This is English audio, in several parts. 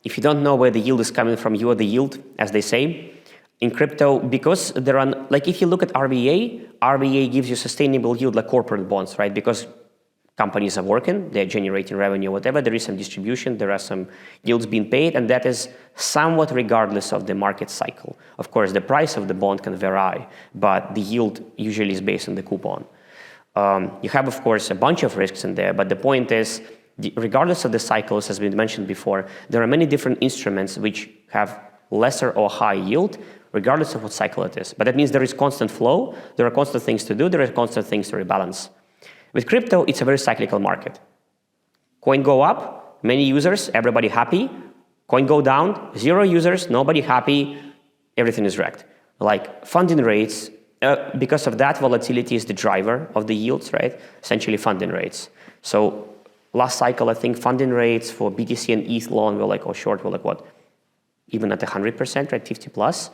if you don't know where the yield is coming from, you are the yield, as they say. In crypto, because there are, like if you look at RBA gives you sustainable yield like corporate bonds, right? Because companies are working, they're generating revenue, whatever, there is some distribution, there are some yields being paid, and that is somewhat regardless of the market cycle. Of course, the price of the bond can vary, but the yield usually is based on the coupon. You have, of course, a bunch of risks in there, but the point is, regardless of the cycles, as we mentioned before, there are many different instruments which have lesser or high yield, regardless of what cycle it is. But that means there is constant flow, there are constant things to do, there are constant things to rebalance. With crypto, it's a very cyclical market. Coin go up, many users, everybody happy. Coin go down, 0 users, nobody happy, everything is wrecked. Like funding rates, because of that, volatility is the driver of the yields, right? Essentially funding rates. So last cycle, I think funding rates for BTC and ETH long were like, or short were like what? Even at 100%, right, 50 plus.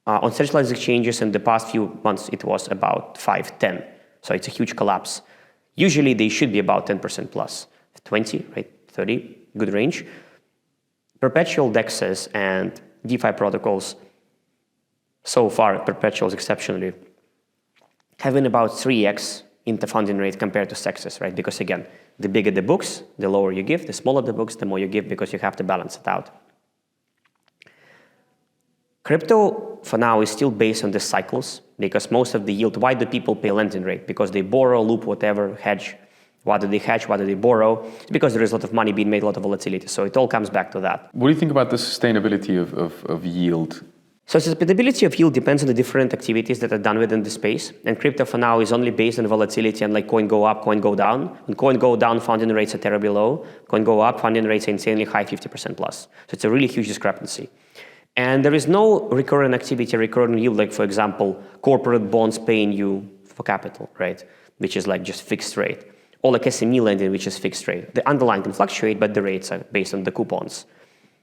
On centralized exchanges in the past few months, it was about 5, 10. So it's a huge collapse. Usually they should be about 10% plus, 20, right, 30, good range. Perpetual DEXs and DeFi protocols, so far perpetuals exceptionally, having about 3x in the funding rate compared to sexes, right? Because again, the bigger the books, the lower you give, the smaller the books, the more you give because you have to balance it out. Crypto, for now, is still based on the cycles because most of the yield, why do people pay lending rate? Because they borrow, loop, whatever, hedge. Why do they hedge? Why do they borrow? It's because there is a lot of money being made, a lot of volatility. So it all comes back to that. What do you think about the sustainability of yield? So sustainability of yield depends on the different activities that are done within the space. And crypto for now is only based on volatility and like coin go up, coin go down. When coin go down, funding rates are terribly low. Coin go up, funding rates are insanely high, 50% plus. So it's a really huge discrepancy. And there is no recurrent activity, recurrent yield, like for example, corporate bonds paying you for capital, right? Which is like just fixed rate. Or like SME lending, which is fixed rate. The underlying can fluctuate, but the rates are based on the coupons.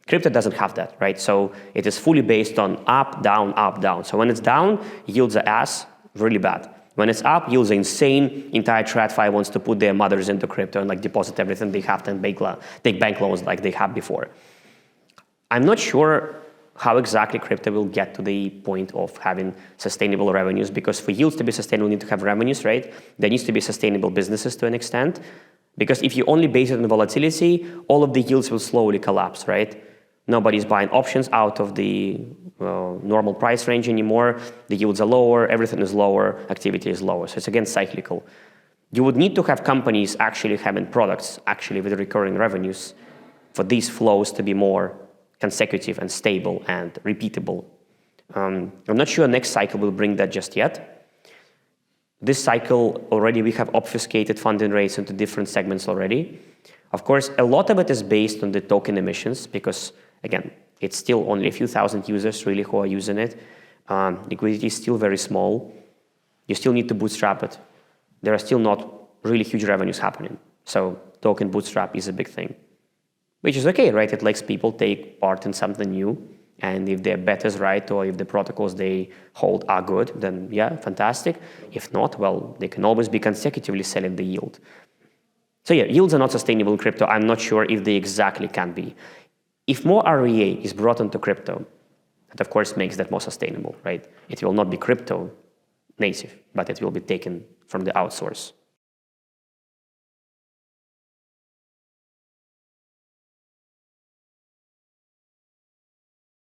Crypto doesn't have that, right? So it is fully based on up, down, up, down. So when it's down, yields are ass, really bad. When it's up, yields are insane. Entire TradFi wants to put their mothers into crypto and like deposit everything they have and take bank loans like they have before. I'm not sure how exactly crypto will get to the point of having sustainable revenues, because for yields to be sustainable, you need to have revenues, right? There needs to be sustainable businesses to an extent, because if you only base it on volatility, all of the yields will slowly collapse, right? Nobody's buying options out of the normal price range anymore. The yields are lower, everything is lower, activity is lower. So it's again cyclical. You would need to have companies actually having products, actually with recurring revenues, for these flows to be more consecutive and stable and repeatable. I'm not sure next cycle will bring that just yet. This cycle already we have obfuscated funding rates into different segments already. Of course, a lot of it is based on the token emissions because, again, it's still only a few thousand users really who are using it. Liquidity is still very small. You still need to bootstrap it. There are still not really huge revenues happening. So token bootstrap is a big thing. Which is okay, right? It lets people take part in something new. And if their bet is right, or if the protocols they hold are good, then yeah, fantastic. If not, well, they can always be consecutively selling the yield. So yeah, yields are not sustainable in crypto. I'm not sure if they exactly can be. If more REA is brought into crypto, that of course makes that more sustainable, right? It will not be crypto native, but it will be taken from the outsource.